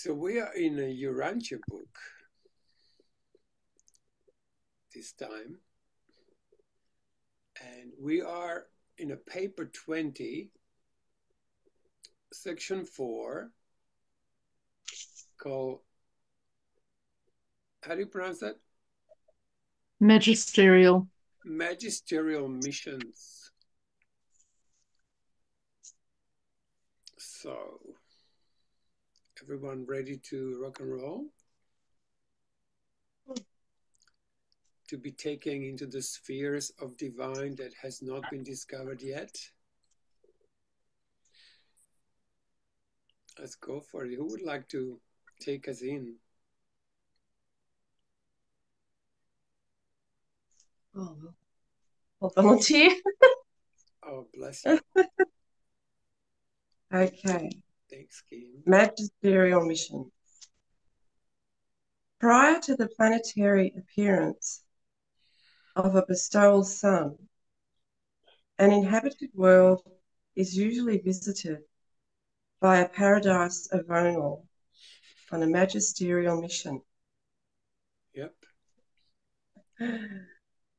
So we are in a URANTIA book this time, and we are in a paper 20, section 4, called, how do you pronounce that? Magisterial. Magisterial Missions. So, everyone ready to rock and roll? To be taken into the spheres of divine that has not been discovered yet? Let's go for it. Who would like to take us in? Oh, I'll volunteer. Oh, bless you. Okay. Thanks, Kim. Magisterial Missions. Prior to the planetary appearance of a bestowal sun, an inhabited world is usually visited by a paradise ovonal on a magisterial mission. Yep.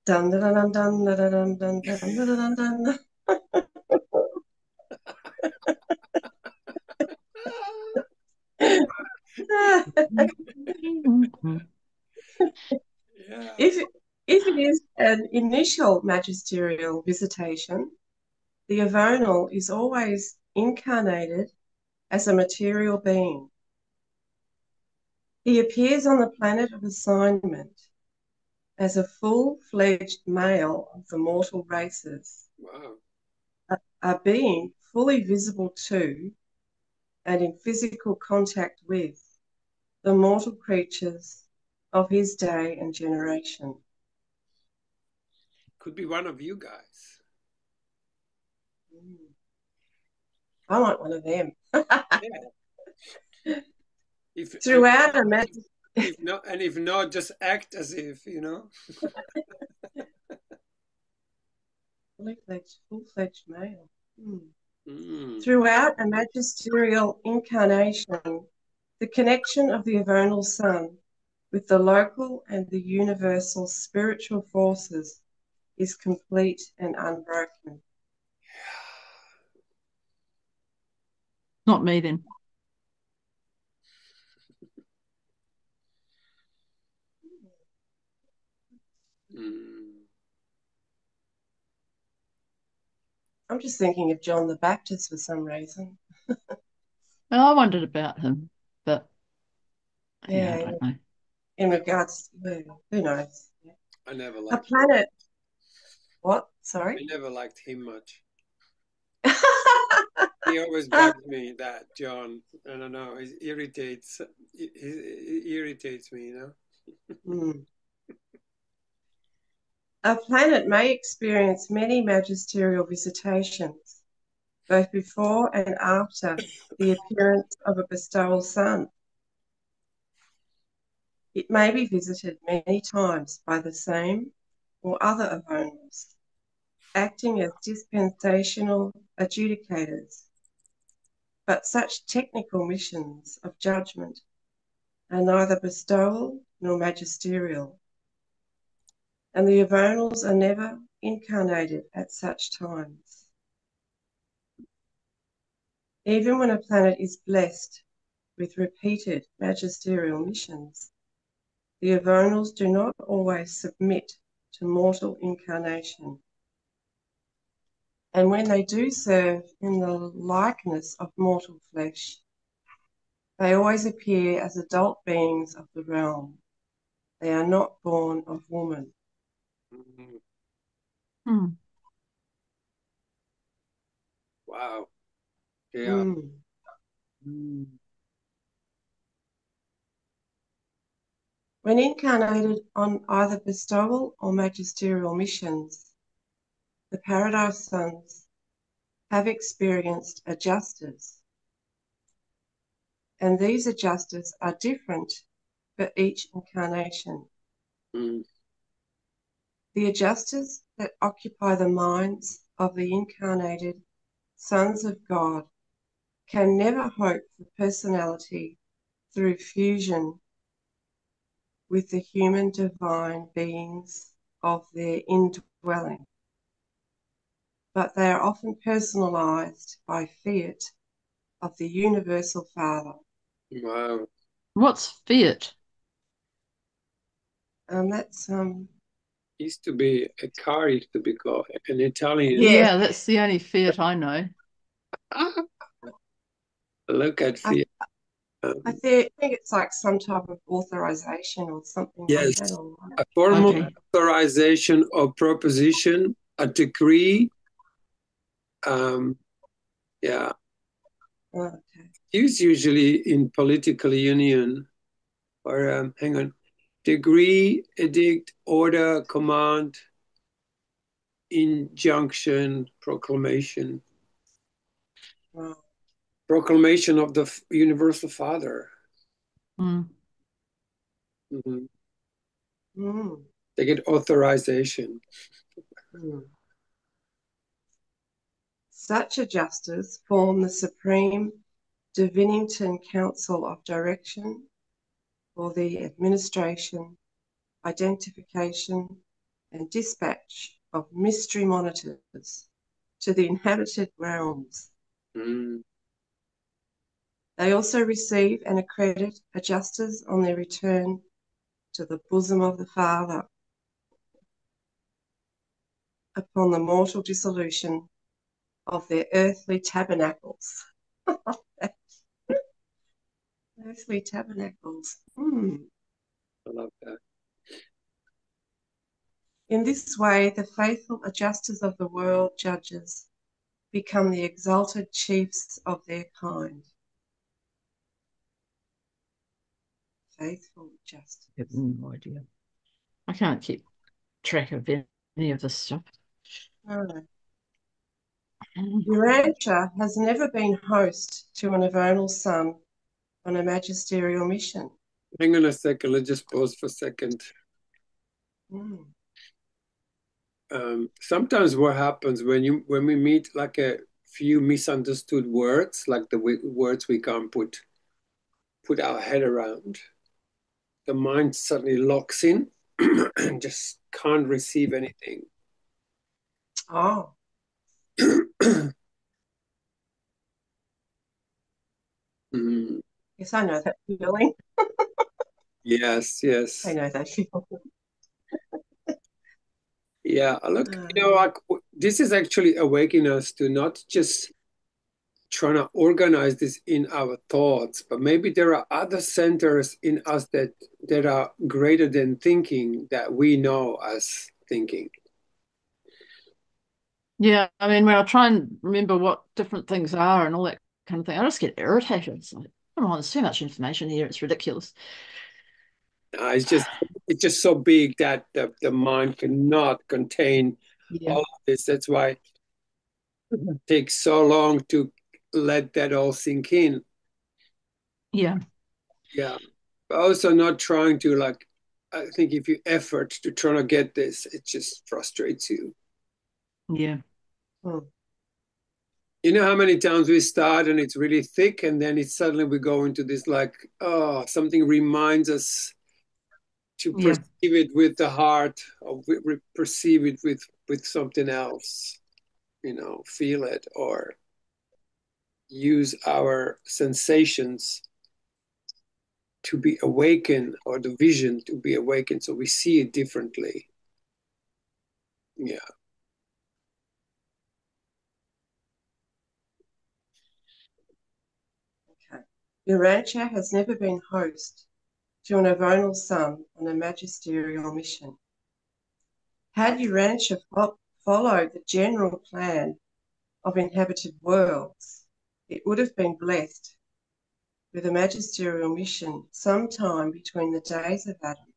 Dun dun dun dun dun dun dun dun dun dun dun. Yeah. If it is an initial magisterial visitation, the ovonal is always incarnated as a material being. He appears on the planet of assignment as a full-fledged male of the mortal races, Wow. a being fully visible to and in physical contact with the mortal creatures of his day and generation. Could be one of you guys. I want one of them. Yeah. Throughout a magic. If not, just act as if, you know. Full-fledged male. Throughout a magisterial incarnation, the connection of the ovonal sun with the local and the universal spiritual forces is complete and unbroken. Not me then. I'm just thinking of John the Baptist for some reason. I wondered about him, but Yeah, I don't know. in regards to who knows? Yeah. I never A liked planet. him. What? Sorry? I never liked him much. He always bugs me, that John. I don't know. He irritates me, you know. A planet may experience many magisterial visitations, both before and after the appearance of a bestowal sun. It may be visited many times by the same or other ovonals, acting as dispensational adjudicators. But such technical missions of judgment are neither bestowal nor magisterial, and the ovonals are never incarnated at such times. Even when a planet is blessed with repeated magisterial missions, the ovonals do not always submit to mortal incarnation. And when they do serve in the likeness of mortal flesh, they always appear as adult beings of the realm. They are not born of woman. Wow. Yeah. When incarnated on either bestowal or magisterial missions, the paradise sons have experienced adjusters, and these adjusters are different for each incarnation. The adjusters that occupy the minds of the incarnated sons of God can never hope for personality through fusion with the human divine beings of their indwelling, but they are often personalized by fiat of the universal Father. Wow. What's fiat? That's Used to be a car, used to be called an Italian. Yeah. Yeah, that's the only fiat I know. Look at I, the. I think it's like some type of authorization or something Yes, like that. Or a formal Okay. authorization or proposition, a decree. Yeah, okay. used usually in political union or hang on, decree, edict, order, command, injunction, proclamation, Right. proclamation of the universal Father. Mm. Mhm. Mm. They get authorization. Mm. Such adjusters form the Supreme Divinington Council of Direction for the administration, identification, and dispatch of mystery monitors to the inhabited realms. Mm. They also receive and accredit adjusters on their return to the bosom of the Father upon the mortal dissolution of their earthly tabernacles. Earthly tabernacles. I love that. In this way, the faithful adjusters of the world judges become the exalted chiefs of their kind. Faithful adjusters. I have no idea. I can't keep track of any of this stuff. No. URANTIA has never been host to an Avonal son on a magisterial mission. Hang on a second. Let's just pause for a second. Mm. Sometimes what happens when we meet like a few misunderstood words, like the words we can't put our head around, the mind suddenly locks in and just can't receive anything. Oh, Mm. yes, I know that feeling. Yes, I yes. know that feeling. Yeah, look, like this is actually awakening us to not just trying to organize this in our thoughts, but maybe there are other centers in us that are greater than thinking that we know as thinking. Yeah, I mean, when I try and remember what different things are and all that kind of thing, I just get irritated. It's like, come on, there's too much information here. It's ridiculous. It's just so big that the mind cannot contain Yeah. all of this. That's why it takes so long to let that all sink in. Yeah. Yeah. But also not trying to like, I think if you effort to try to get this, it just frustrates you. Yeah. Mm. You know how many times we start and it's really thick, and then it's suddenly we go into this like, oh, something reminds us to Yeah. perceive it with the heart, or we perceive it with something else, feel it or use our sensations to be awakened, or the vision to be awakened, so we see it differently. Yeah. Okay. URANTIA has never been host to an Avonal son on a magisterial mission. Had URANTIA followed the general plan of inhabited worlds, it would have been blessed with a magisterial mission sometime between the days of Adam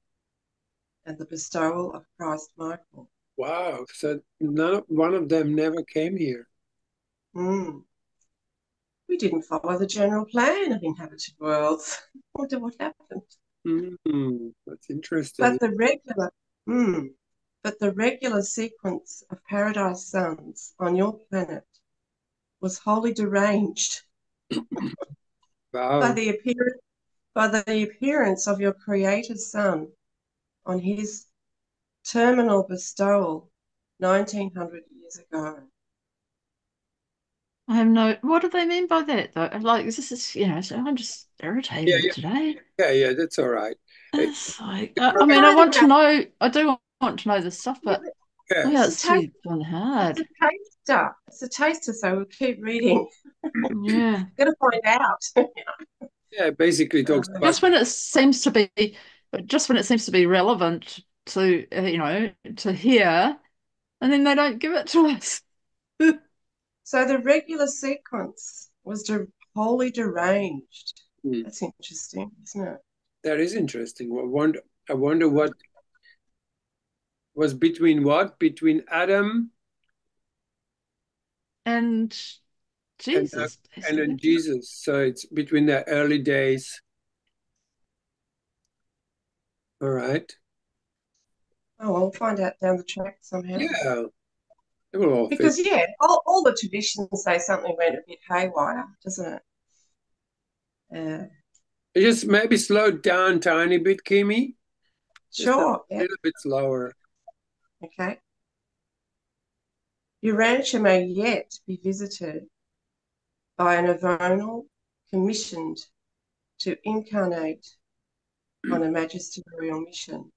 and the bestowal of Christ Michael. Wow. So one of them never came here. We didn't follow the general plan of inhabited worlds. I wonder what happened. That's interesting. But the regular, but the regular sequence of paradise suns on your planet was wholly deranged by Wow. the by the appearance of your Creator's Son on his terminal bestowal 1900 years ago. I have no. What do they mean by that, though? Like, this is, so I'm just Yeah, irritated today. yeah, that's all right. It's like, It's I mean, I Kind want to about, know. I do want to know this stuff, yeah, but yeah, oh yeah, it's it's too fun it's a hard. taster. It's a taster, so we'll keep reading. Yeah, Got to find out. yeah. Basically, it talks about just when it seems to be, just when it seems to be relevant to, to hear, and then they don't give it to us. So the regular sequence was wholly deranged. Hmm, That's interesting, isn't it? that is interesting. I wonder what was between what? Between Adam And and Jesus, and then basically. Jesus. So it's between the early days. All right. Oh, well, we'll find out down the track somehow. Yeah, it will all fit. Because, yeah, all the traditions say something went a bit haywire, doesn't it? Just maybe slow down tiny bit, Kimi. Just a Sure, yeah, little bit slower. okay. Urantia may yet be visited by an Avonal commissioned to incarnate on a magisterial mission.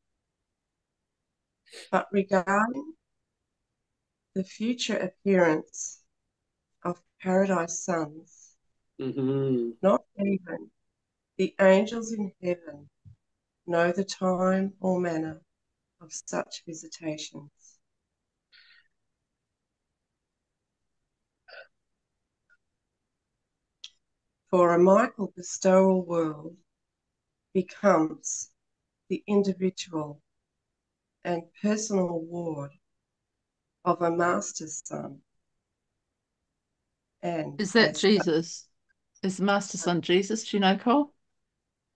But regarding the future appearance of paradise sons, Mm-hmm. not even the angels in heaven know the time or manner of such visitations. For a Michael bestowal world becomes the individual and personal ward of a master's son, and Is that as Jesus? Is the Master Son Jesus? Do you know, Cole?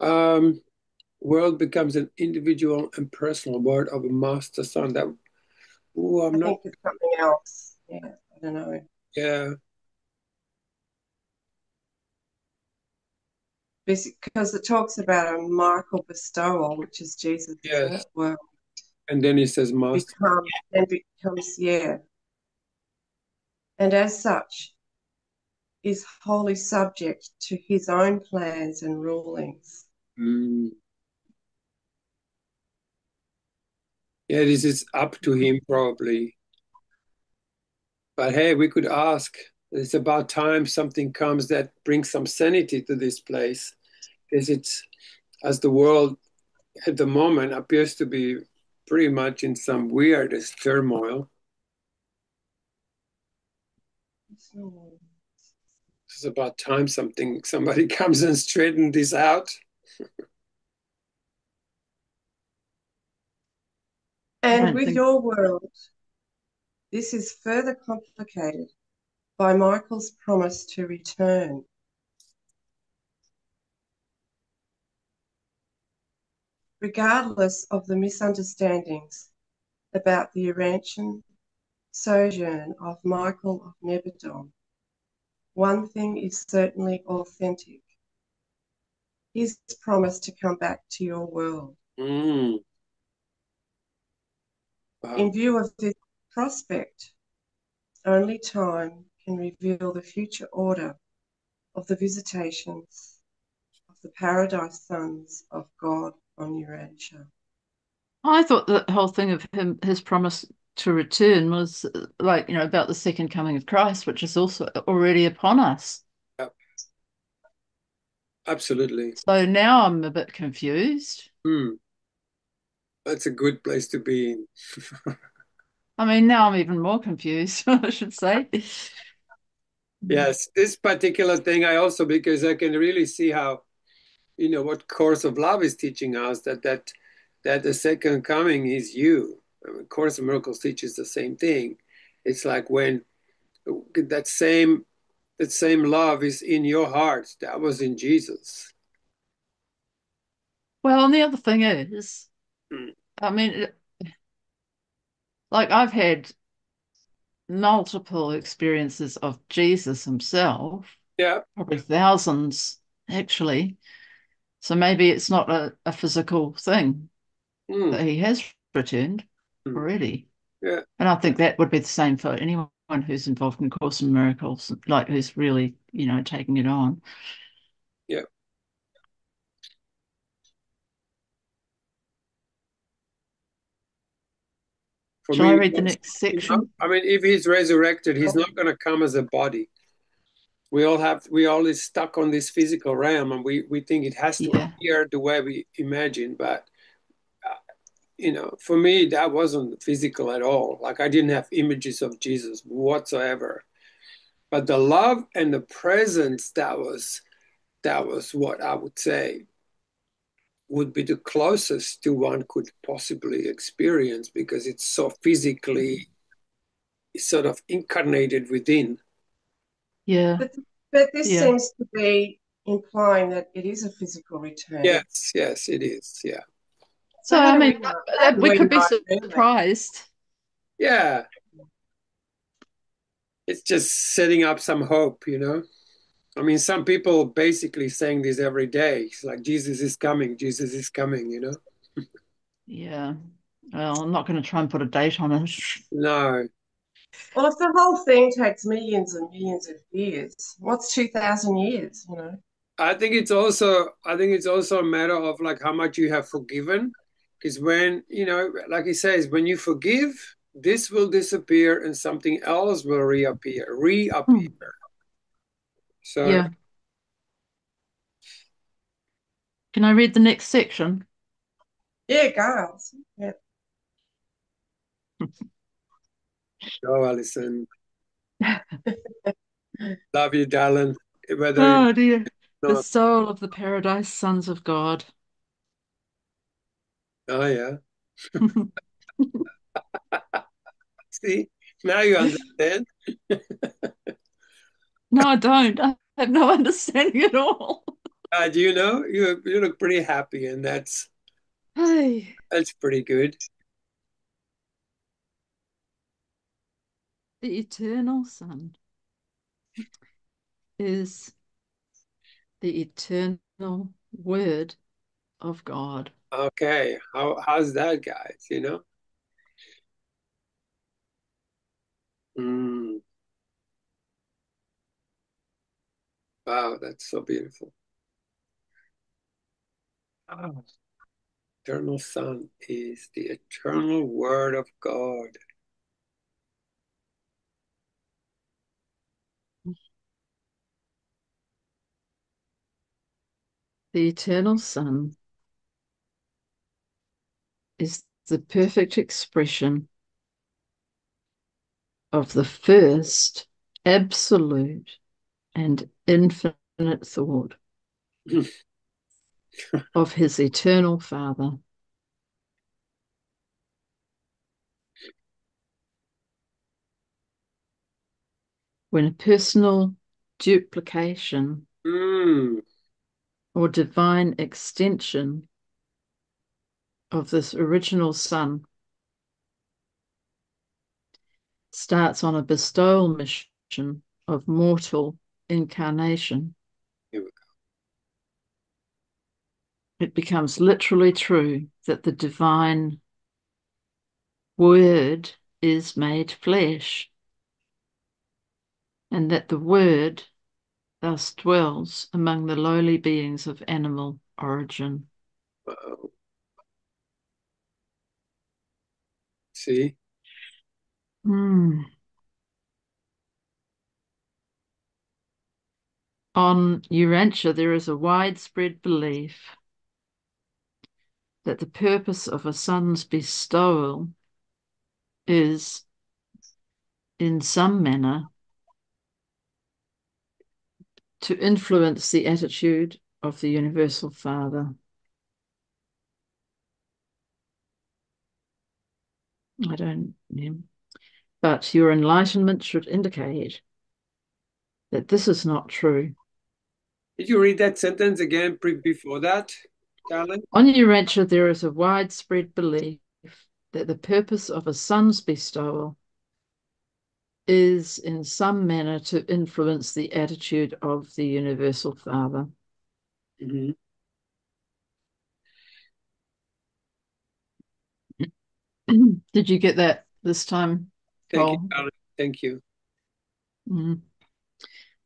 Um, world becomes an individual and personal word of a master son. That, oh, I'm I not, think it's something else. Yeah, I don't know. yeah, Because it talks about a Michael bestowal, which is Jesus, isn't yes. it? Well, And then he says master. becomes, yeah. And as such, is wholly subject to his own plans and rulings. Mm. Yeah, this is up to him probably. But hey, we could ask. It's about time something comes that brings some sanity to this place. Because it's, as the world at the moment appears to be pretty much in some weirdest turmoil. It's about time somebody comes and straighten this out. I And don't with think. your world, this is further complicated by Michael's promise to return. Regardless of the misunderstandings about the Urantian sojourn of Michael of Nebadon, one thing is certainly authentic: his promise to come back to your world. Mm, In wow. view of this prospect, only time can reveal the future order of the visitations of the paradise sons of God on Urantia. I thought the whole thing of his promise to return was like, about the second coming of Christ, which is also already upon us. Yeah, absolutely. So now I'm a bit confused. Mm, that's a good place to be in. I mean, now I'm even more confused, I should say. Yes, this particular thing I also, because I can really see how, what Course of Love is teaching us, that the second coming is you. I mean, Course of Miracles teaches the same thing. It's like when that same love is in your heart. That was in Jesus. Well, and the other thing is, Mm. I mean, like I've had multiple experiences of Jesus himself, Yeah. probably thousands actually. So maybe it's not a physical thing that Mm, he has returned mm. already. Yeah. And I think that would be the same for anyone who's involved in Course in Miracles, like who's really, taking it on. Yeah. For Shall I me, read the next section? I mean, if he's resurrected, he's not going to come as a body. We all is stuck on this physical realm, and we think it has to Yeah. appear the way we imagine. But for me, that wasn't physical at all. Like I didn't have images of Jesus whatsoever. But the love and the presence, that was what I would say would be the closest to one could possibly experience because it's so physically sort of incarnated within. Yeah. But this Yeah. seems to be implying that it is a physical return. Yes, it is. Yeah. So So, I mean, how do we we could be know that? surprised. Yeah. It's just setting up some hope. I mean, some people basically saying this every day. It's like Jesus is coming, Jesus is coming. Yeah. Well, I'm not going to try and put a date on it. No. Well, if the whole thing takes millions and millions of years, what's 2,000 years, I think it's also a matter of like how much you have forgiven. Because when, like he says, when you forgive, this will disappear and something else will reappear. So Yeah. Can I read the next section? Yeah, girls. Yeah. go, Alison. Love you, darling. Whether you Oh dear. The know. soul of the paradise sons of God. Oh yeah. See, now you understand. No, I don't. I have no understanding at all. Do you know you look pretty happy, and that's Hey, that's pretty good. the eternal Son is the eternal Word of God. Okay, how's that, guys? Mm, wow, that's so beautiful. Oh, eternal Son is the eternal Word of God. The eternal Son is the perfect expression of the first absolute and infinite thought of his eternal Father. When a personal duplication Mm, or divine extension of this original Son starts on a bestowal mission of mortal incarnation, here we it becomes literally true that the divine Word is made flesh, and that the Word thus dwells among the lowly beings of animal origin. go. See? Mm. On Urantia, there is a widespread belief that the purpose of a son's bestowal is, in some manner, to influence the attitude of the Universal Father. I don't know. But your enlightenment should indicate that this is not true. Did you read that sentence again before that, darling? On Urantia, there is a widespread belief that the purpose of a son's bestowal is in some manner to influence the attitude of the Universal Father. Mm-hmm. Did you get that this time, Thank you, Cole? darling. Thank you. Mm.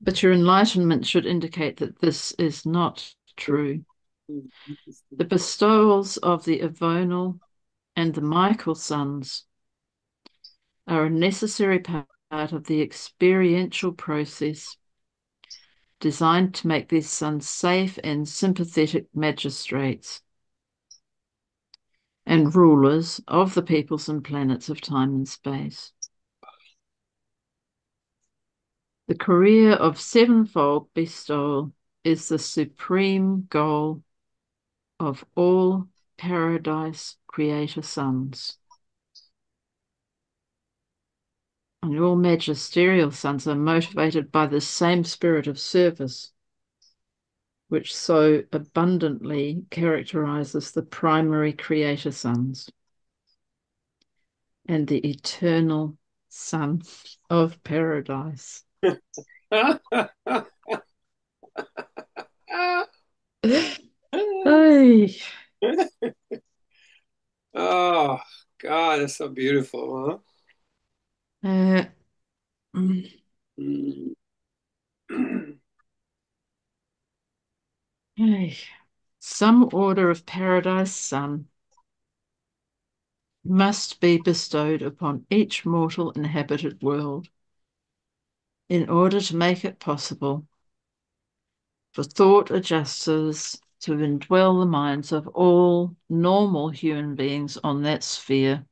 But your enlightenment should indicate that this is not true. The bestowals of the Avonal and the Michael sons are a necessary part of the experiential process designed to make these sons safe and sympathetic magistrates and rulers of the peoples and planets of time and space. The career of sevenfold bestowal is the supreme goal of all paradise creator sons. And all magisterial sons are motivated by the same spirit of service, which so abundantly characterizes the primary creator sons and the eternal Son of Paradise. Hey. Oh, God, that's so beautiful, huh? Mm. Hey. Some order of Paradise Son must be bestowed upon each mortal inhabited world in order to make it possible for thought adjusters to indwell the minds of all normal human beings on that sphere.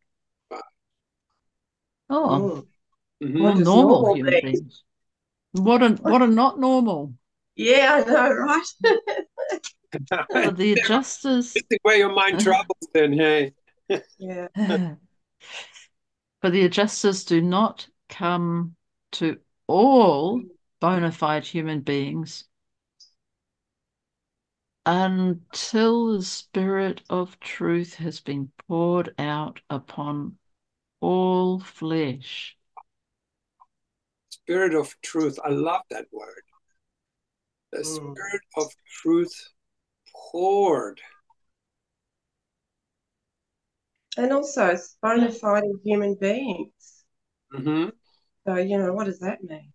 Oh, What all does normal normal human mean? beings. What are not normal? Yeah, I know, right? For the adjusters, This is where your mind travels then, hey? Yeah. for the adjusters do not come to all bona fide human beings until the Spirit of truth has been poured out upon all flesh. Spirit of truth. I love that word. The spirit of truth poured. And also, it's bona fide human beings. Mm-hmm. So, what does that mean?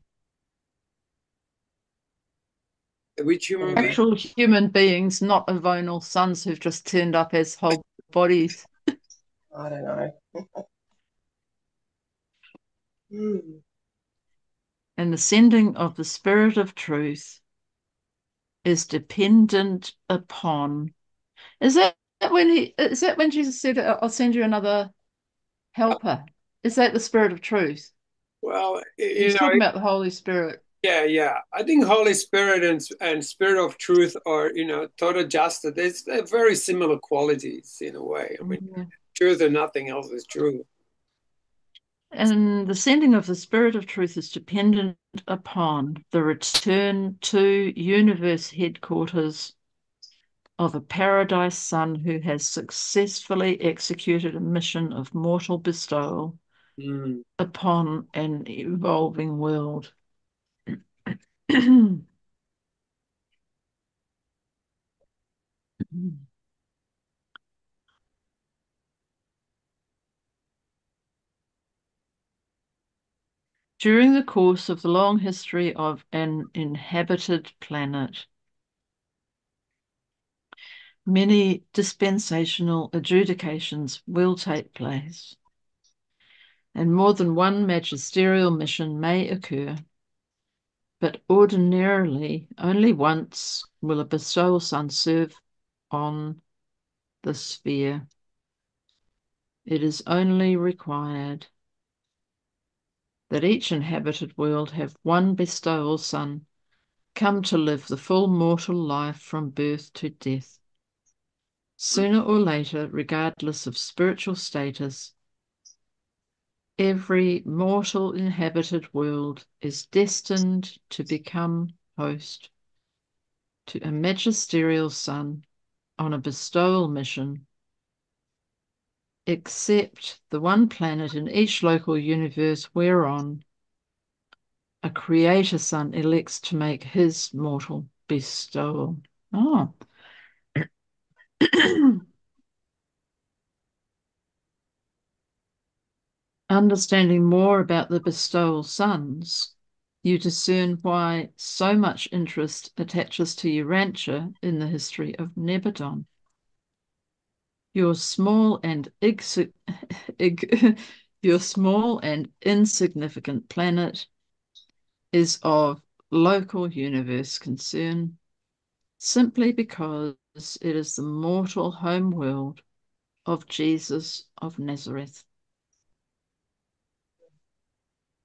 Which human being? Actual human beings, not avonal sons who've just turned up as whole bodies. I don't know. And the sending of the Spirit of truth is dependent upon. Is that when Jesus said, "I'll send you another helper"? Is that the Spirit of truth? Well, He's talking about the Holy Spirit. yeah. I think Holy Spirit and Spirit of Truth are, total justice. They're very similar qualities in a way. I mean, Yeah. truth and nothing else is true. And the sending of the Spirit of truth is dependent upon the return to universe headquarters of a paradise son who has successfully executed a mission of mortal bestowal upon an evolving world. During the course of the long history of an inhabited planet, many dispensational adjudications will take place, and more than one magisterial mission may occur, but ordinarily only once will a bestowal son serve on the sphere. It is only required that each inhabited world have one bestowal son come to live the full mortal life from birth to death. Sooner or later, regardless of spiritual status, every mortal inhabited world is destined to become host to a magisterial son on a bestowal mission, except the one planet in each local universe whereon a creator son elects to make his mortal bestowal. Oh. Understanding more about the bestowal sons, you discern why so much interest attaches to Urantia in the history of Nebadon. Your small and your small and insignificant planet is of local universe concern simply because it is the mortal home world of Jesus of Nazareth.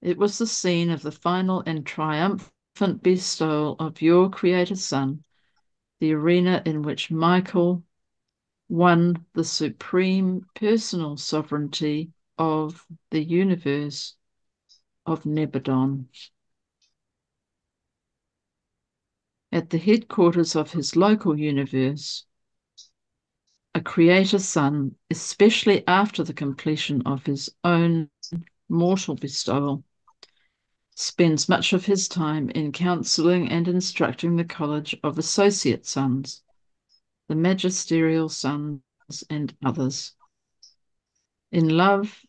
It was the scene of the final and triumphant bestowal of your Creator Son, the arena in which Michael won the supreme personal sovereignty of the universe of Nebadon. At the headquarters of his local universe, a Creator Son, especially after the completion of his own mortal bestowal, spends much of his time in counseling and instructing the College of Associate Sons, the Magisterial Sons, and others. In love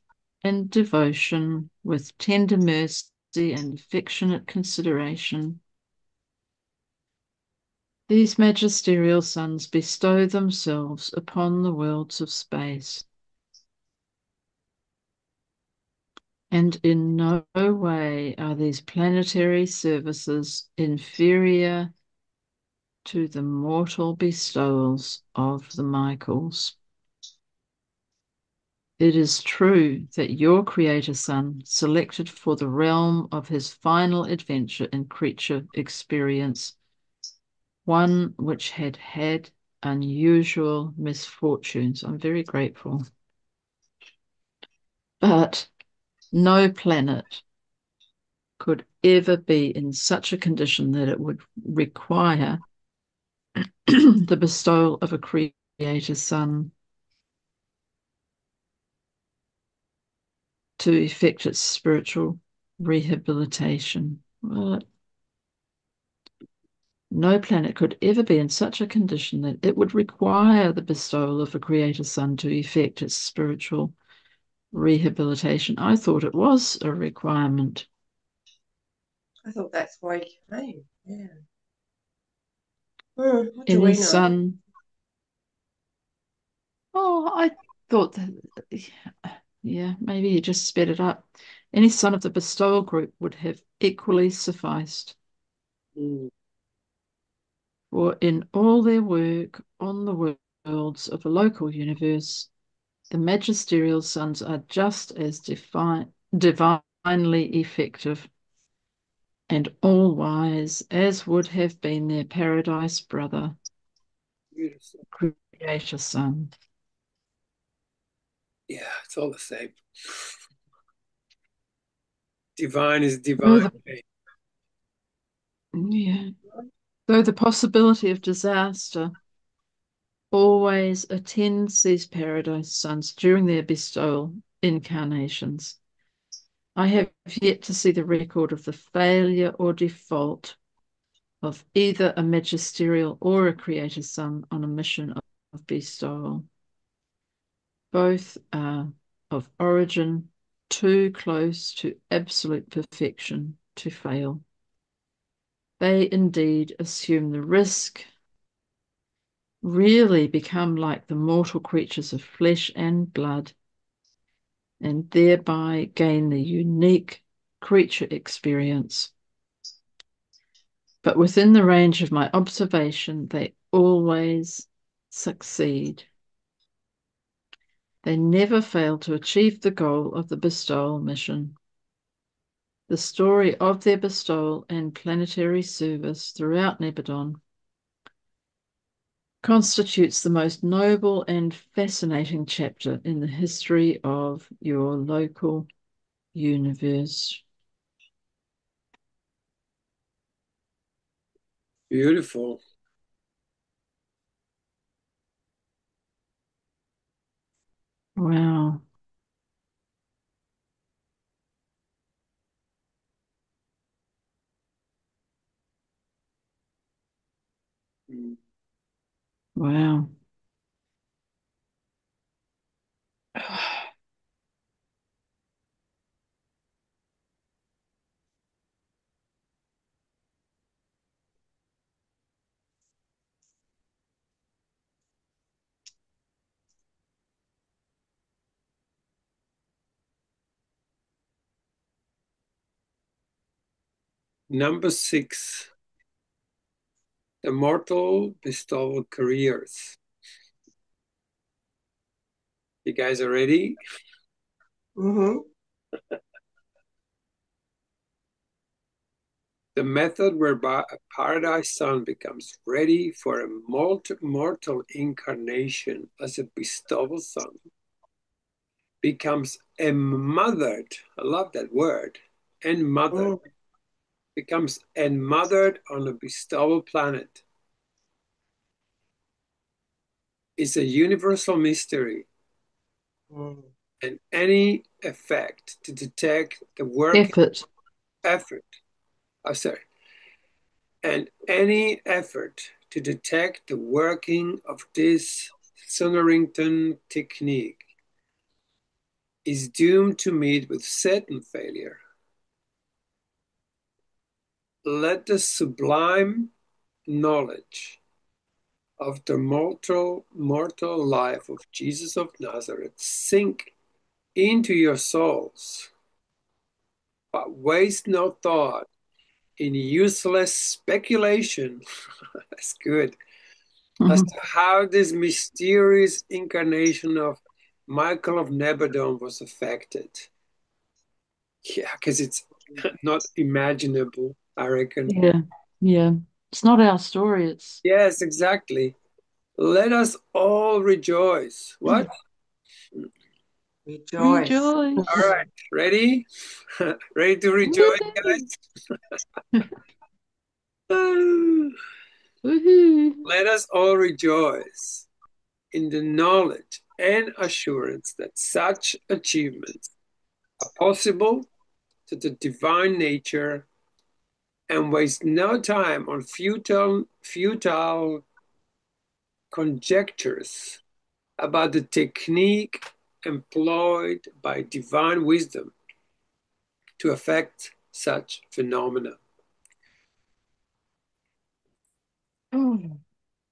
and devotion, with tender mercy and affectionate consideration, these magisterial sons bestow themselves upon the worlds of space. And in no way are these planetary services inferior to the mortal bestowals of the Michaels. It is true that your Creator Son selected for the realm of his final adventure in creature experience one which had had unusual misfortunes. I'm very grateful. But no planet could ever be in such a condition that it would require the bestowal of a Creator Son to effect its spiritual rehabilitation. Well, no planet could ever be in such a condition that it would require the bestowal of a Creator Son to effect its spiritual rehabilitation. I thought it was a requirement. I thought that's why he came. Yeah. What do Any we know? son. Oh, I thought that, yeah, maybe he just sped it up. Any son of the bestowal group would have equally sufficed. Mm. For in all their work on the worlds of a local universe, the magisterial sons are just as divinely effective and all-wise as would have been their paradise brother, Beautiful. Creator Son. Yeah, it's all the same. Divine is Though divine. yeah, though the possibility of disaster always attends these paradise sons during their bestowal incarnations, I have yet to see the record of the failure or default of either a magisterial or a creator son on a mission of bestowal. Both are of origin too close to absolute perfection to fail. They indeed assume the risk, really become like the mortal creatures of flesh and blood, and thereby gain the unique creature experience. But within the range of my observation, they always succeed. They never fail to achieve the goal of the bestowal mission. The story of their bestowal and planetary service throughout Nebadon constitutes the most noble and fascinating chapter in the history of your local universe. Beautiful. Wow. Mm. Wow. Number 6, the Mortal-Bestowal Careers. You guys are ready? Mm-hmm. The method whereby a paradise son becomes ready for a mortal incarnation as a bestowal son, becomes enmothered, I love that word, enmothered, Mm. becomes enmothered on a bestowal planet, is a universal mystery, Mm. and any effect to detect the working Effort. effort, oh sorry, and any effort to detect the working of this Sunnerington technique is doomed to meet with certain failure. Let the sublime knowledge of the mortal life of Jesus of Nazareth sink into your souls, but waste no thought in useless speculation. That's good. As Mhm. to how this mysterious incarnation of Michael of Nebadon was affected. Yeah, because it's not imaginable, I reckon. Yeah, yeah. It's not our story. It's Yes, exactly. Let us all rejoice. What? Rejoice. All rejoice. right, ready? Ready to rejoice, Woo! guys? Woohoo! Let us all rejoice in the knowledge and assurance that such achievements are possible to the divine nature, and waste no time on futile conjectures about the technique employed by divine wisdom to affect such phenomena. Oh,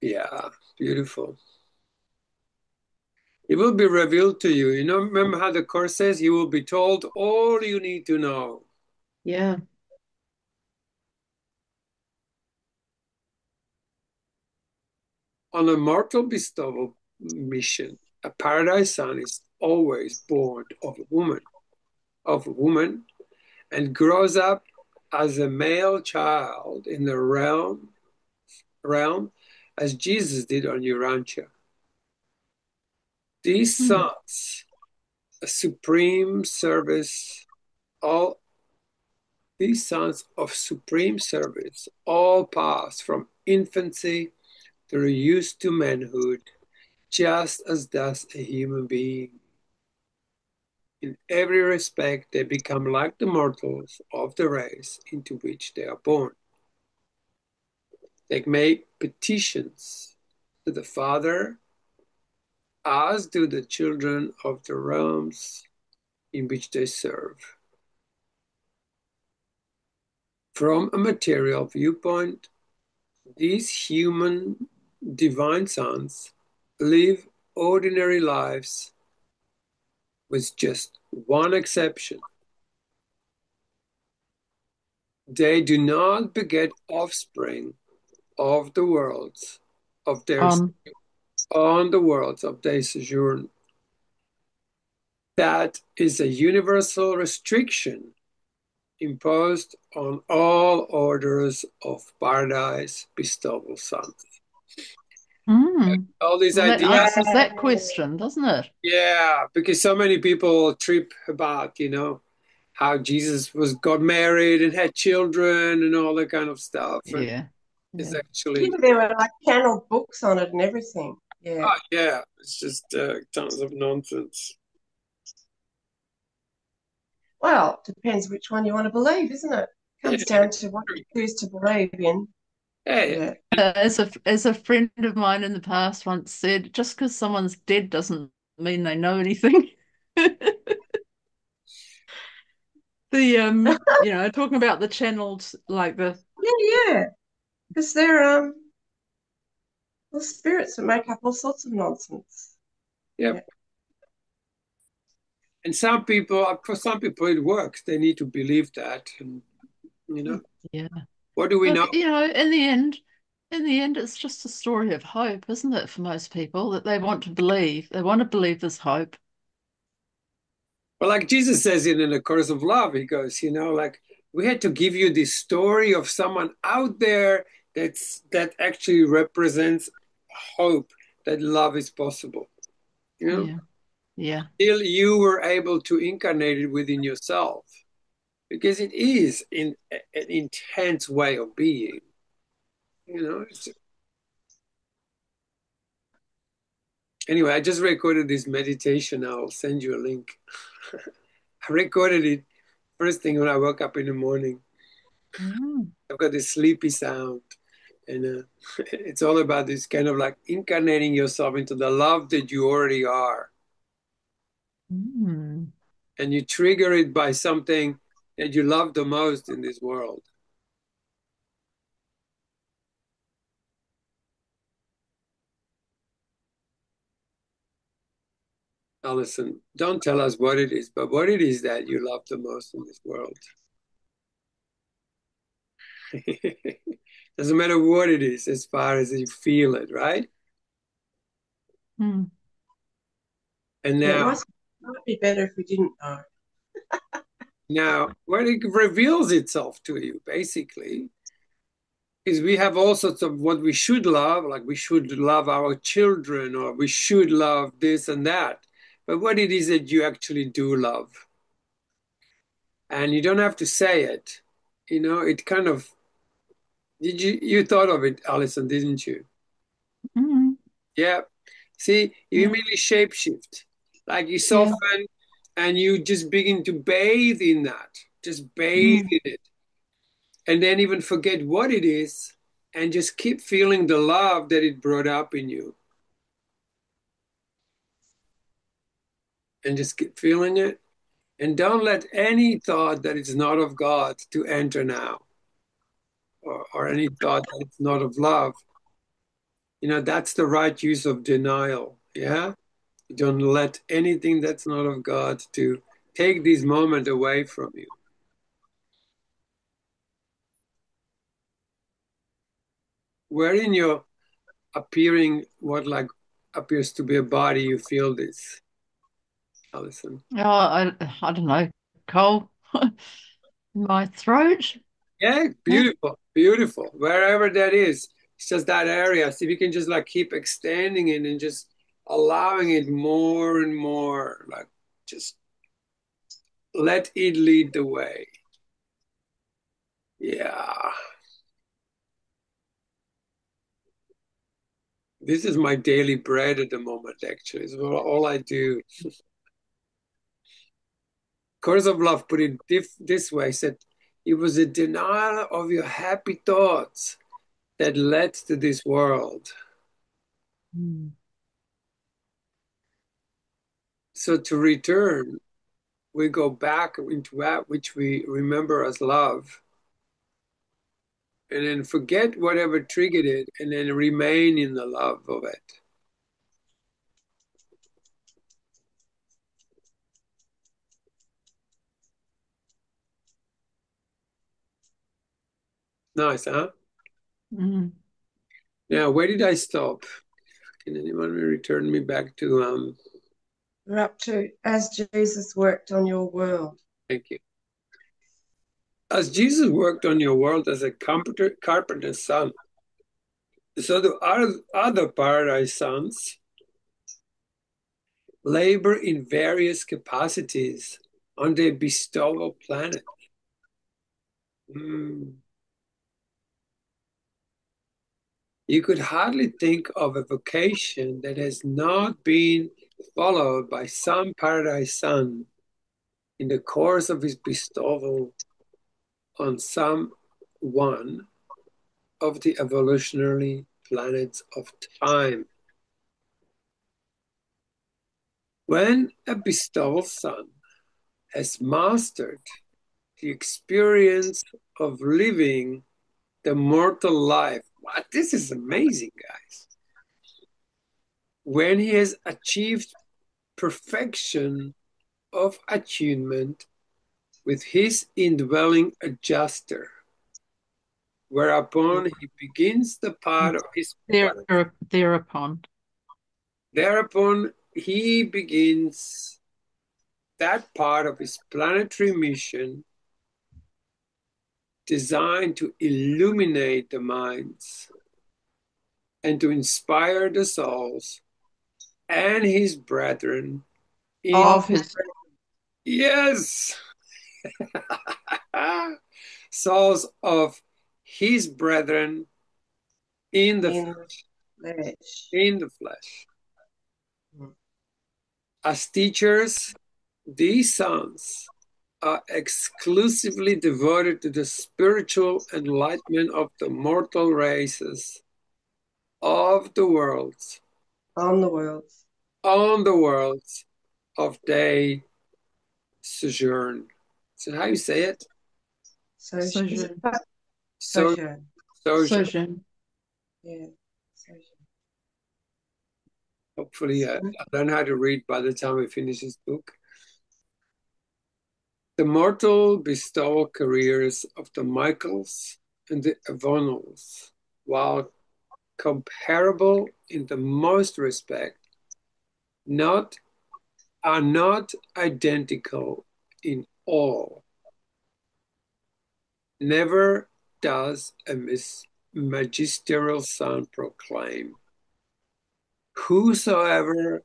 Yeah, beautiful. It will be revealed to you. You know, remember how the Course says you will be told all you need to know. yeah. On a mortal bestowal mission, a paradise son is always born of a woman, and grows up as a male child in the realm as Jesus did on Urantia. These Hmm. sons, a supreme service, all these sons of supreme service, all pass from infancy through youth to manhood, just as does a human being. In every respect, they become like the mortals of the race into which they are born. They make petitions to the Father, as do the children of the realms in which they serve. From a material viewpoint, these human divine sons live ordinary lives with just one exception. They do not beget offspring of the worlds of their Um, on the worlds of their sojourn. That is a universal restriction imposed on all orders of paradise bestowal sons. mm. All these Well, that ideas, answers that question, doesn't it? yeah, because so many people trip about, how Jesus got married and had children and all that kind of stuff. And Yeah. it's Yeah. Yeah, actually, there were like channel books on it and everything. Yeah. oh, yeah, it's just tons of nonsense. Well, depends which one you want to believe, isn't it? Comes Yeah, down to what you choose to believe in. yeah, Yeah. As a friend of mine in the past once said, just because someone's dead doesn't mean they know anything. Talking about the channeled like the Yeah. Because they're the spirits that make up all sorts of nonsense. yeah. Yeah. And for some people, it works. They need to believe that. And You know, Yeah. what do we know? But, in the end, it's just a story of hope, isn't it, for most people, that they want to believe. They want to believe there's hope. Well, like Jesus says in the Course of Love, he goes, like we had to give you this story of someone out there that actually represents hope that love is possible. Yeah. Yeah. Till you were able to incarnate it within yourself, because it is an intense way of being. Anyway, I just recorded this meditation. I'll send you a link. I recorded it first thing when I woke up in the morning. Mm. I've got this sleepy sound, and it's all about this kind of like incarnating yourself into the love that you already are. Mm. And you trigger it by something that you love the most in this world. Alison, don't tell us what it is, but what it is that you love the most in this world. Doesn't matter what it is, as far as you feel it, right? Mm. And Yeah, it now, might be better if we didn't know. when it reveals itself to you, basically, is we have all sorts of what we should love, like we should love our children, or we should love this and that. But what it is that you actually do love. And you don't have to say it. It kind of, you thought of it, Alison, didn't you? Mm. Yeah. See, you Yeah. immediately shapeshift. Like you Yeah. soften and you just begin to bathe in that. Just bathe Mm. in it. And then even forget what it is and just keep feeling the love that it brought up in you. And just keep feeling it. And don't let any thought that it's not of God to enter now. Or any thought that it's not of love. That's the right use of denial. Yeah. You don't let anything that's not of God to take this moment away from you. Where in your appearing what like appears to be a body you feel this, Alison? Oh, I don't know. Cold in my throat. Yeah, beautiful, beautiful. Wherever that is, it's just that area. See if you can just like keep extending it and just allowing it more and more. Like just let it lead the way. Yeah. This is my daily bread at the moment, actually. It's all I do. Course of Love put it this way, said, it was a denial of your happy thoughts that led to this world. Mm. So to return, we go back into that which we remember as love, and then forget whatever triggered it, and then remain in the love of it. Nice, huh? Mm. Now, where did I stop? Can anyone return me back to We're up to as Jesus worked on your world. thank you. As Jesus worked on your world as a carpenter's son, so do other paradise sons labor in various capacities on the bestowal planet. Mm. You could hardly think of a vocation that has not been followed by some paradise son in the course of his bestowal on some one of the evolutionary planets of time. When a bestowal son has mastered the experience of living the mortal life. What? This is amazing, guys. When he has achieved perfection of attunement with his indwelling adjuster. whereupon he begins the part of his thereupon he begins that part of his planetary mission designed to illuminate the minds and to inspire the souls and his brethren of his yes souls of his brethren in the flesh. As teachers, these sons are exclusively devoted to the spiritual enlightenment of the mortal races of the worlds, on the worlds of they sojourn. So how you say it? sojourn. Sojourn. Yeah. Sojourn. Hopefully, I learn how to read by the time I finish this book. The Mortal-Bestowal Careers of the Michaels and the Avonals, while comparable in the most respect, are not identical in all. Never does a magisterial son proclaim, "Whosoever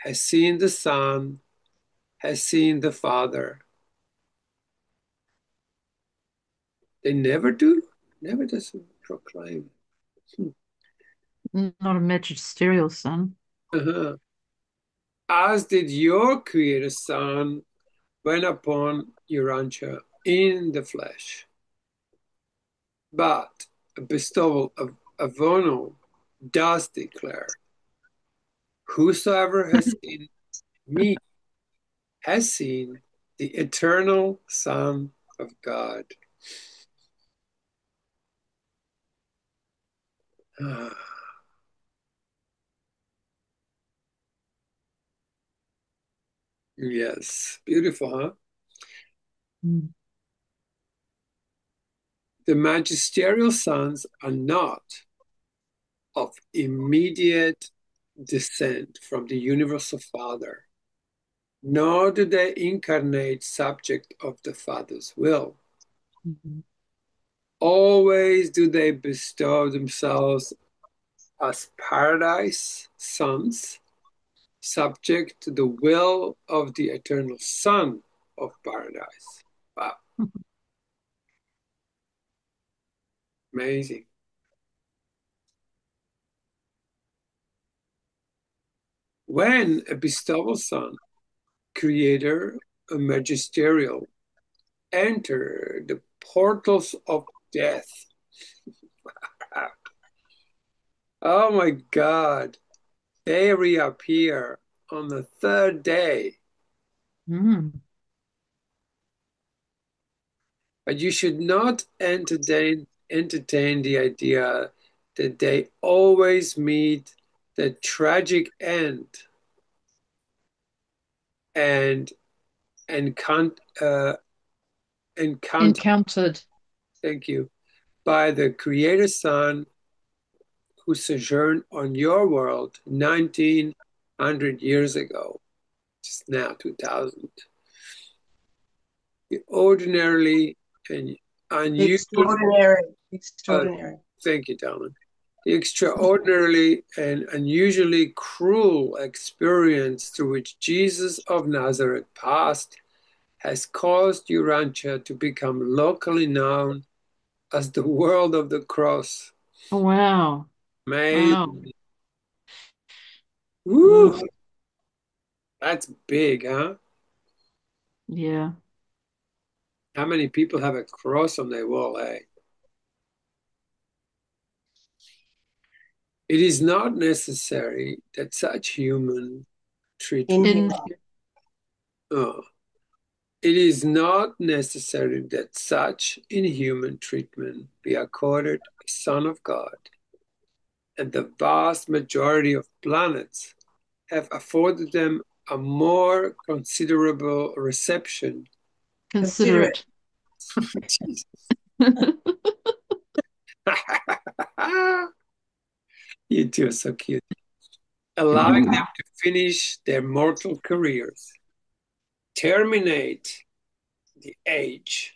has seen the Son has seen the Father." They never do. Never does proclaim. Not a magisterial son. As did your Creator Son when upon URANTIA in the flesh. But a bestowal of Avonal does declare, "Whosoever has seen me has seen the eternal Son of God." Yes, beautiful, huh? Mm. The magisterial sons are not of immediate descent from the universal Father, nor do they incarnate subject of the Father's will. Mm-hmm. Always do they bestow themselves as paradise sons, subject to the will of the eternal Son of paradise. Wow. Amazing. When a bestowal son, creator, a magisterial, enter the portals of death. Oh my God. They reappear on the third day. Mm. But you should not entertain the idea that they always meet the tragic end and encountered, thank you, by the Creator Son who sojourned on your world 1900 years ago, just now 2000. The ordinarily and unusual. Extraordinary. Thank you, darling. The extraordinarily and unusually cruel experience through which Jesus of Nazareth passed has caused URANTIA to become locally known as the world of the cross. Oh, wow. Amazing. Wow. Woo! That's big, huh? Yeah. How many people have a cross on their wall, eh? It is not necessary that such human treatment. It is not necessary that such inhuman treatment be accorded a Son of God, and the vast majority of planets have afforded them a more considerable reception. Considerate. You two are so cute. Allowing them to finish their mortal careers, terminate the age,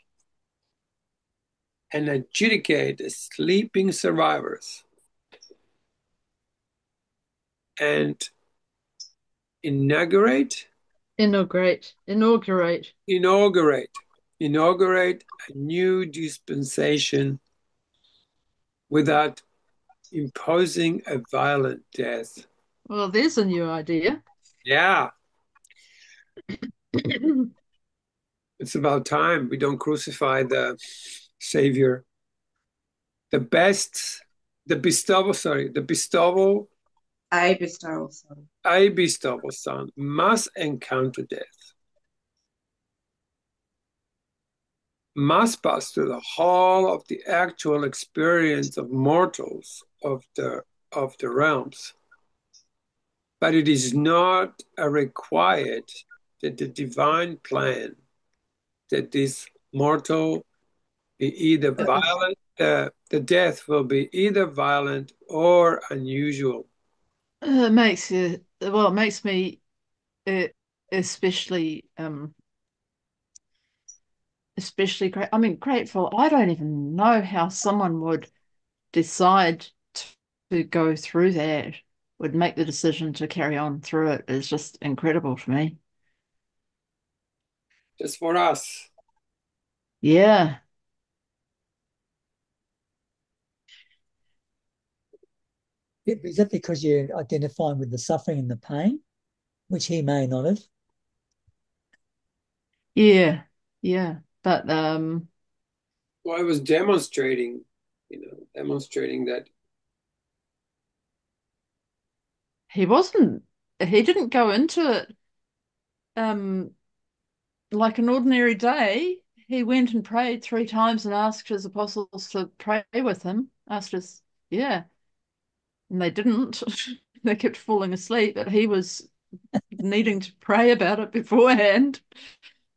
and adjudicate the sleeping survivors, and inaugurate Inaugurate. inaugurate a new dispensation without imposing a violent death. Well, there's a new idea. Yeah, it's about time we don't crucify the Savior. The best, the bestowal, sorry, the bestowal, A bestowal son. a bestowal son must encounter death, must pass through the whole of the actual experience of mortals of the realms. But it is not required that the divine plan that this mortal be either violent, the death will be either violent or unusual. It makes you, well, it makes me uh, especially especially great. I mean, grateful. I don't even know how someone would decide to go through that, would make the decision to carry on through it. Is just incredible to me. Just for us. Yeah. Is that because you're identifying with the suffering and the pain, which he may not have? Yeah. Yeah. But Well, I was demonstrating, demonstrating that. he didn't go into it um like an ordinary day. He went and prayed 3 times and asked his apostles to pray with him. Yeah, and they didn't. They kept falling asleep, but he was needing to pray about it beforehand,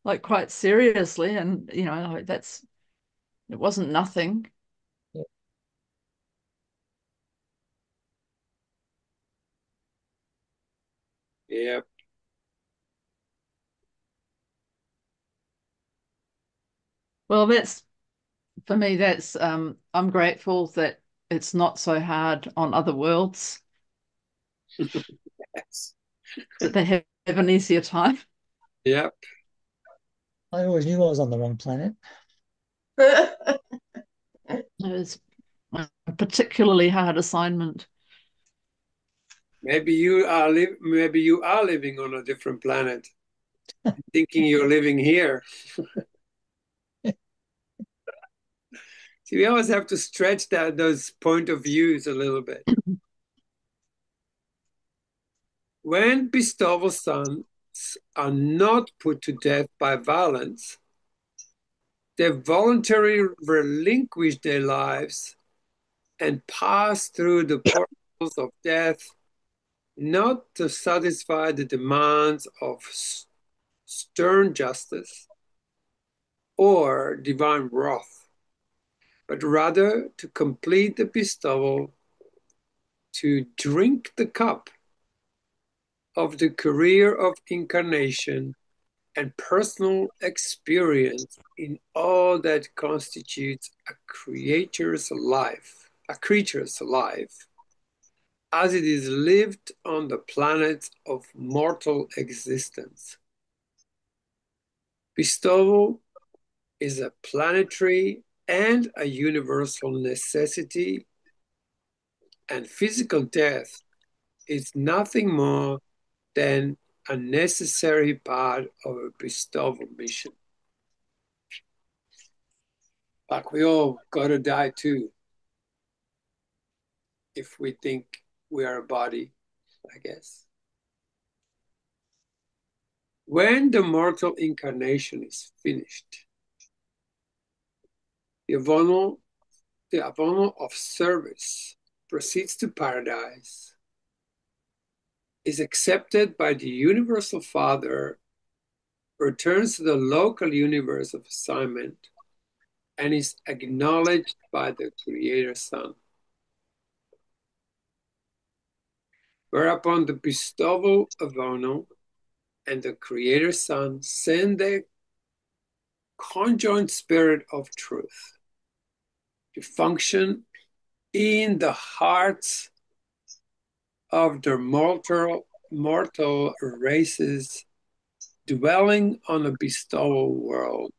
like quite seriously. And like it wasn't nothing. Yeah. Yeah. Well, that's for me. That's I'm grateful that it's not so hard on other worlds, Yes. that they have an easier time. Yep. I always knew I was on the wrong planet. It was a particularly hard assignment. Maybe you are living on a different planet, thinking you're living here. See, we always have to stretch those point of views a little bit. When bestowal sons are not put to death by violence, they voluntarily relinquish their lives and pass through the portals of death, not to satisfy the demands of stern justice or divine wrath, but rather to complete the bestowal, to drink the cup of the career of incarnation and personal experience in all that constitutes a creature's life, as it is lived on the planet of mortal existence. Bestowal is a planetary and a universal necessity, and physical death is nothing more than a necessary part of a bestowal mission. Like we all gotta die too, if we think we are a body, I guess. When the mortal incarnation is finished, the abono of service proceeds to paradise, is accepted by the Universal Father, returns to the local universe of assignment, and is acknowledged by the Creator Son. Whereupon the bestowal of honor and the Creator Son send the conjoined spirit of truth to function in the hearts of their mortal races dwelling on a bestowal world.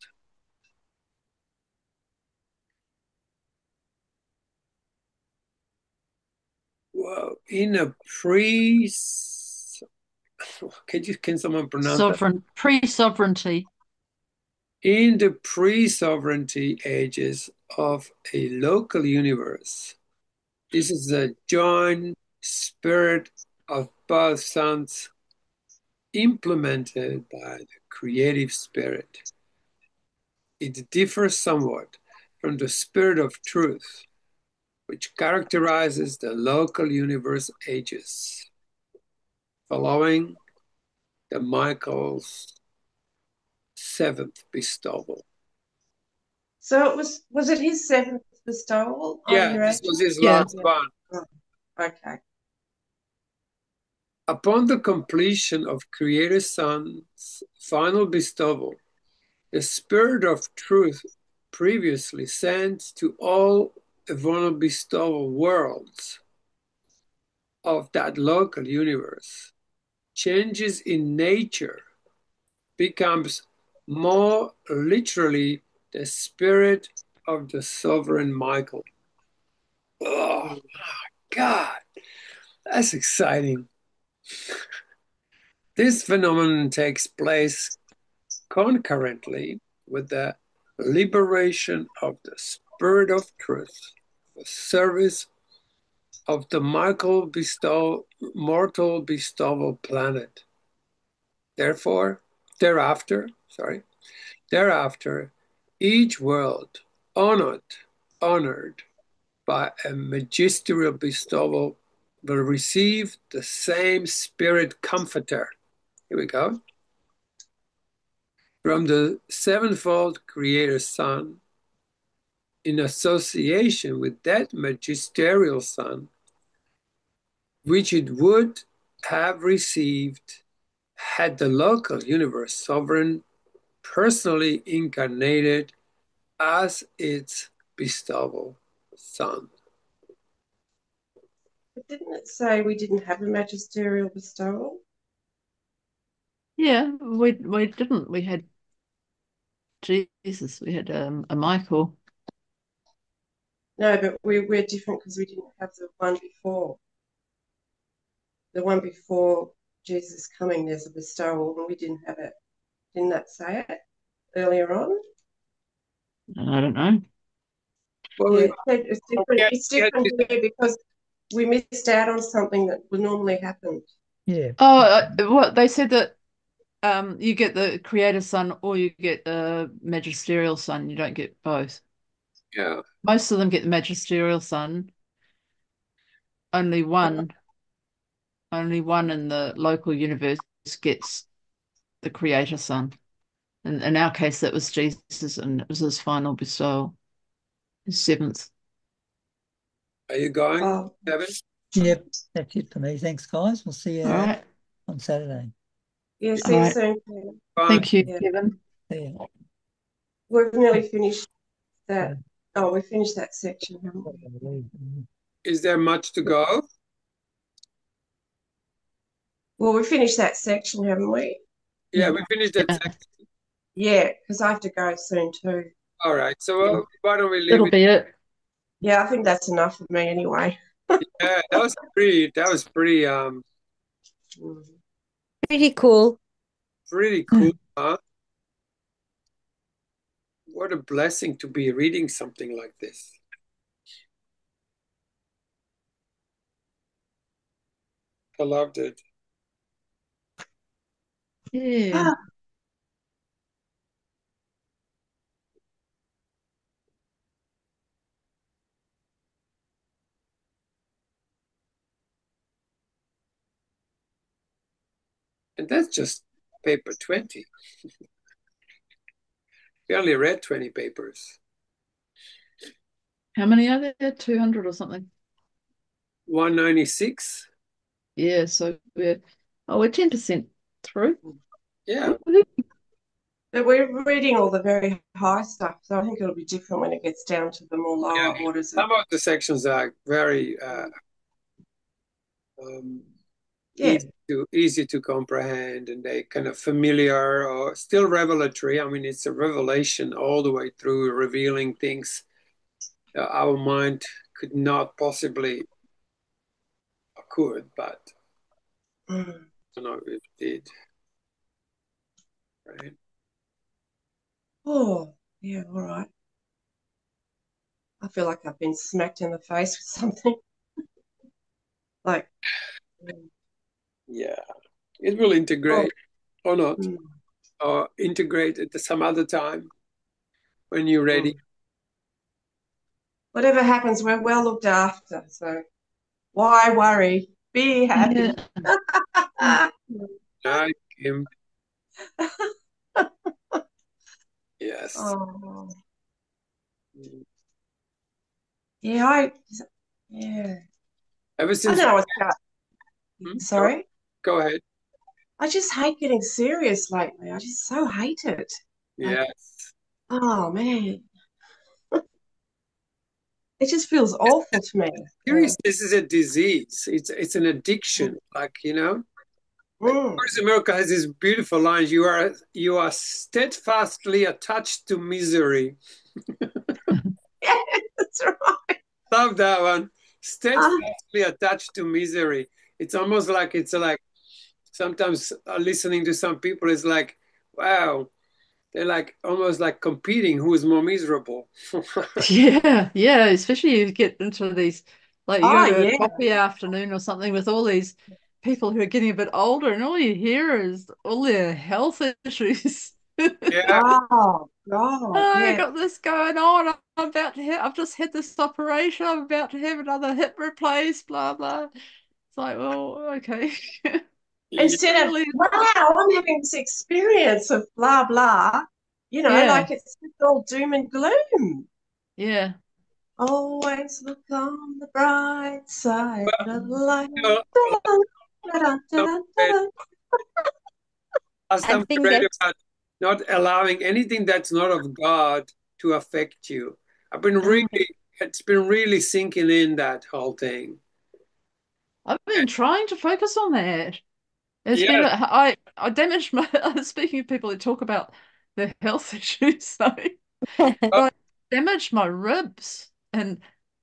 Well, in a can someone pronounce that? Pre-sovereignty. In the pre-sovereignty ages of a local universe, this is a joint spirit of both sons implemented by the creative spirit. It differs somewhat from the spirit of truth, which characterizes the local universe ages, following the Michael's seventh bestowal. So was it his seventh bestowal on Yeah, this URANTIA? was his Yeah. last one. Oh, okay. Upon the completion of Creator Son's final bestowal, the Spirit of Truth previously sent to all Evernal bestowal worlds of that local universe changes in nature, becomes more literally the spirit of the sovereign Michael. Oh my God, that's exciting. This phenomenon takes place concurrently with the liberation of the spirit of truth for service of the mortal bestowal planet. Thereafter, each world honored by a magisterial bestowal will receive the same spirit comforter. Here we go. From the sevenfold Creator Son, in association with that magisterial Son, which it would have received had the local universe sovereign personally incarnated as its bestowal Son. But didn't it say we didn't have a magisterial bestowal? Yeah, we didn't. We had Jesus. We had a Michael. No, but we're different because we didn't have the one before. The one before Jesus coming, there's a bestowal, and we didn't have it. Didn't that say it earlier on? I don't know. Well, Yeah, it's different. yeah, It's yeah, different here because we missed out on something that would normally happen. Yeah. Oh, what they said that you get the Creator Son or you get the Magisterial Son. You don't get both. yeah. Most of them get the Magisterial Son. Only one in the local universe gets the Creator Son. And in our case, that was Jesus, and it was his final bestowal, his seventh. Are you going, Oh, Kevin? Yep. That's it for me. Thanks, guys. We'll see you All right. on Saturday. yeah, All see you right. soon, Peter. Bye. Thank you, Yeah. Kevin. See you. We've nearly finished that. Oh, we finished that section, haven't we? Is there much to go? Well, we finished that section, haven't we? Yeah, Yeah. we finished that Yeah. section. Yeah, because I have to go soon too. All right. So Yeah. why don't we leave That'll it? be it. Yeah, I think that's enough for me anyway. Yeah, that was pretty Mm. Pretty cool. pretty cool, huh? What a blessing to be reading something like this. I loved it. Yeah. And that's just paper 20. We only read 20 papers. How many are there? 200 or something? 196. Yeah, so we're 10% through. Yeah. But we're reading all the very high stuff, so I think it'll be different when it gets down to the more Yeah. lower orders. Some of the sections are very Yeah. easy to comprehend, and they kind of familiar or still revelatory. I mean, it's a revelation all the way through, revealing things our mind could not possibly, or could, but Mm. I don't know if it did. Right? Oh, yeah, all right. I feel like I've been smacked in the face with something. Like, Yeah. It will oh, integrate or not, mm, or integrate at some other time when you're ready. mm. Whatever happens, we're well looked after. So why worry? Be happy. Yeah. Hi, Kim. Yes. Oh, Mm. yeah, yeah. Ever I since, don't know what's going. Hmm? Sorry. Go ahead. I just hate getting serious lately. I just so hate it. Like, Yes. oh man, it just feels awful to me. Yeah. This is a disease. It's an addiction. Like, Mm. Course in Miracles has these beautiful lines. You are steadfastly attached to misery. Yeah, that's right. Love that one. Ah, Steadfastly attached to misery. It's like sometimes listening to some people is like, wow, they're like almost like competing who is more miserable. Yeah, yeah, especially you get into these, like you go oh to a yeah. coffee afternoon or something with all these people who are getting a bit older, and all you hear is all their health issues. Yeah, Oh God, Oh, I yeah. got this going on. I've just had this operation. I'm about to have another hip replaced, blah, blah. It's like, well, okay. yeah, Instead of Really? wow, I'm having this experience of blah blah, Yeah, like it's just all doom and gloom. yeah. Always look on the bright side of life. you know, Dun, dun, dun, dun, dun, dun. last I time we think read that's about not allowing anything that's not of God to affect you. Oh, It's been really sinking in, that whole thing. I've been trying to focus on that. It's been, Yes. I damaged my, speaking of people who talk about their health issues, though, Oh, I damaged my ribs, and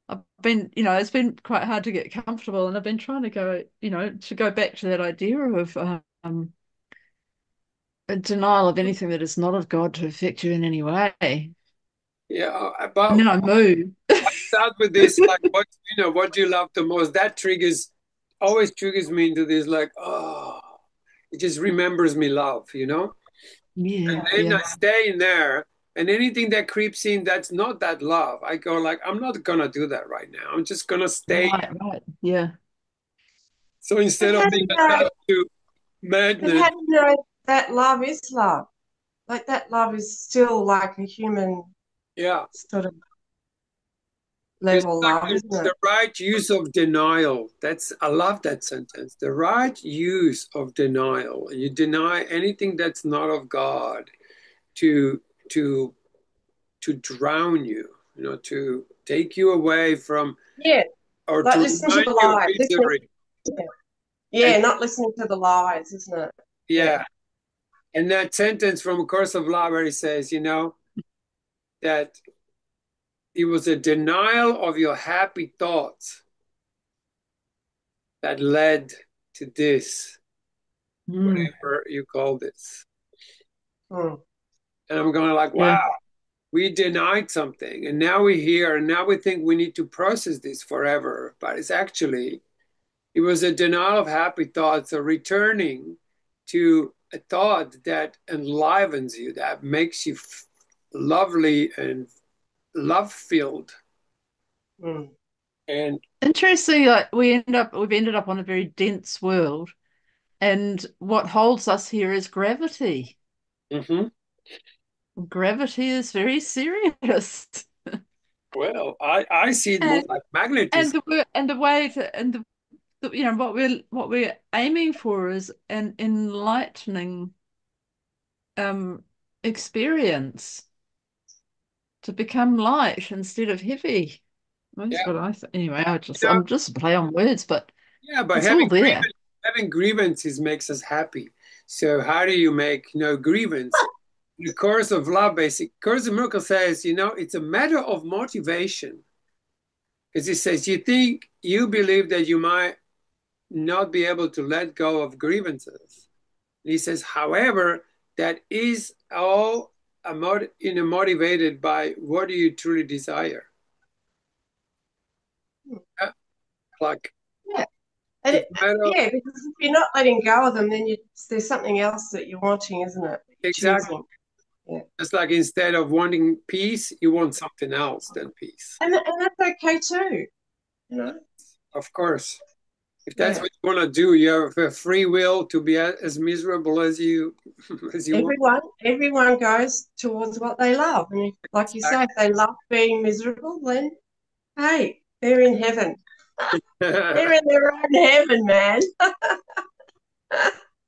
I've been, it's been quite hard to get comfortable, and I've been trying to go, to go back to that idea of a denial of anything that is not of God to affect you in any way. And yeah. then But I move. start with this, like what do you love the most? That always triggers me into this, like, oh, it just remembers me love. And Yeah, then yeah. I stay in there, and anything that creeps in that's not that love, I go like, I'm not gonna do that right now. I'm just gonna stay. Right, right. Yeah. So but instead of how do being you know? attached to But madness, how do you know that love is love? Like that love is still like a human yeah. sort of It's level like love, isn't it? the right use of denial. I love that sentence. The right use of denial. You deny anything that's not of God to to to drown you, to take you away from, Yeah, or like to listen to remind the you of lies. misery. Yeah, And yeah, not listening to the lies, isn't it? Yeah. yeah, and that sentence from A Course of Love where he says, that it was a denial of your happy thoughts that led to this, Mm, whatever you call this. Mm. And I'm going like, yeah. wow, we denied something, and now we're here, and now we think we need to process this forever. But it was a denial of happy thoughts, a returning to a thought that enlivens you, that makes you lovely and love filled. Mm. And Interesting, like we've ended up on a very dense world, and what holds us here is gravity. mhm. Gravity is very serious. Well, I see it more And like and magnetism. the way to and you know what we're aiming for is an enlightening experience to become light instead of heavy. That's Yeah, what I think. Anyway, you know, I'm just a play on words, but yeah, but it's all there. having grievances makes us happy. So how do you make no grievance? The course of love, basic course of miracle says, it's a matter of motivation. Because it says you believe that you might not be able to let go of grievances. And he says, however, that is all motivated by what do you truly desire. Uh, Like Yeah. And it's a matter of, yeah, because if you're not letting go of them, then there's something else that you're wanting, isn't it? That you're exactly. choosing. Yeah. It's like instead of wanting peace, you want something else than peace. And that's okay too, you know? Of course. If that's Yeah. what you want to do, you have a free will to be as miserable as you as you want. Everyone goes towards what they love. And like you say, if they love being miserable, then hey, they're in heaven. They're in their own heaven, man.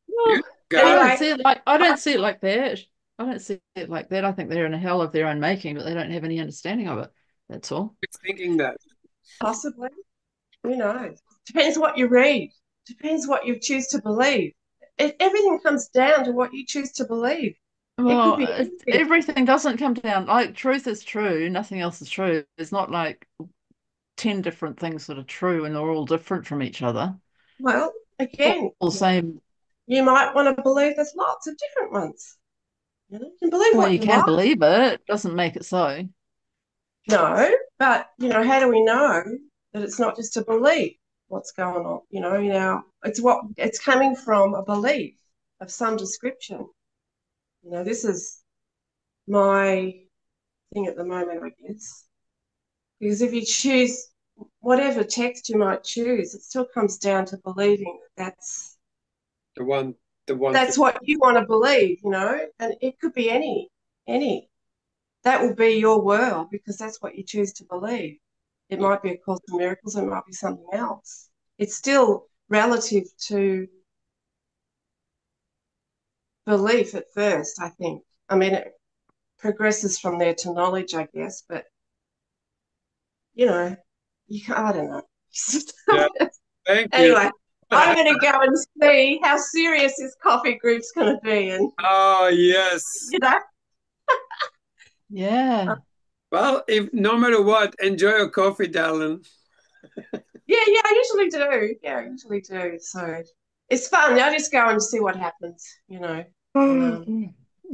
Well, Anyway, I don't see it like that. I don't see it like that. I think they're in a hell of their own making, but they don't have any understanding of it. That's all. It's thinking that. possibly, who knows? Depends what you read. Depends what you choose to believe. Everything comes down to what you choose to believe. It could Well, be anything. everything doesn't come down like truth is true, nothing else is true. It's not like 10 different things that are true and they're all different from each other. Well, All again, the same. you might want to believe there's lots of different ones. You can believe Well, what you you can like. believe it, doesn't make it so. No, but how do we know that it's not just a belief? What's going on? Now it's coming from a belief of some description. This is my thing at the moment, I guess. Because if you choose whatever text you might choose, it still comes down to believing The one the one thing. that's what you want to believe, and it could be any. That will be your world because that's what you choose to believe. It might be a Course in Miracles, it might be something else. It's still relative to belief at first, I think. I mean, it progresses from there to knowledge, I guess, but I don't know. Yeah, thank you. Anyway, I'm going to go and see how serious this coffee group's going to be, and Oh yes. you know, Yeah. Well, if no matter what, enjoy your coffee, darling. yeah, I usually do. Yeah, I usually do. So it's fun. I just go and see what happens, And I You don't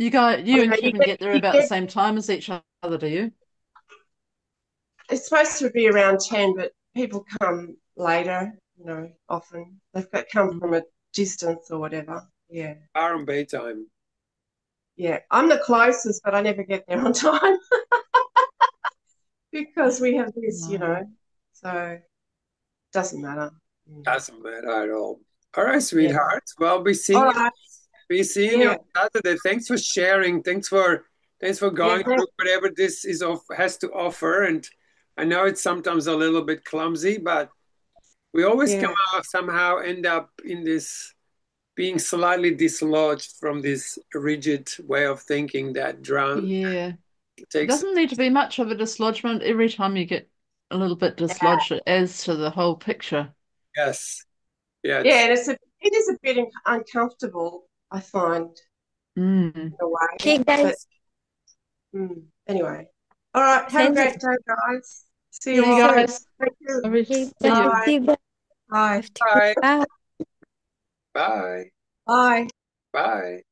and know, Kevin get there about the same time as each other, do you? it's supposed to be around 10, but people come later. Often they've come from a distance or whatever. Yeah, Iron Bay time. yeah. I'm the closest, but I never get there on time because we have this, No. So it doesn't matter. Doesn't matter at all. All right, Yeah. sweetheart. Well, All right. be seeing you Yeah. on Saturday. Thanks for sharing. Thanks for Yeah. going through whatever this has to offer. And I know it's sometimes a little bit clumsy, but we always Yeah. come out somehow end up in this being slightly dislodged from this rigid way of thinking that Yeah. It takes. doesn't need to be much of a dislodgement. Every time you get a little bit Yeah. dislodged, it adds to the whole picture. Yes. Yeah. Yeah. And it is a bit uncomfortable, I find, Mm. in a way. Okay, But guys. anyway. All right. Have a Send great it. day, guys. See See you you all soon. guys. Thank you. Okay, See you. Bye. bye. Bye. Bye. Bye. Bye. Bye. Bye.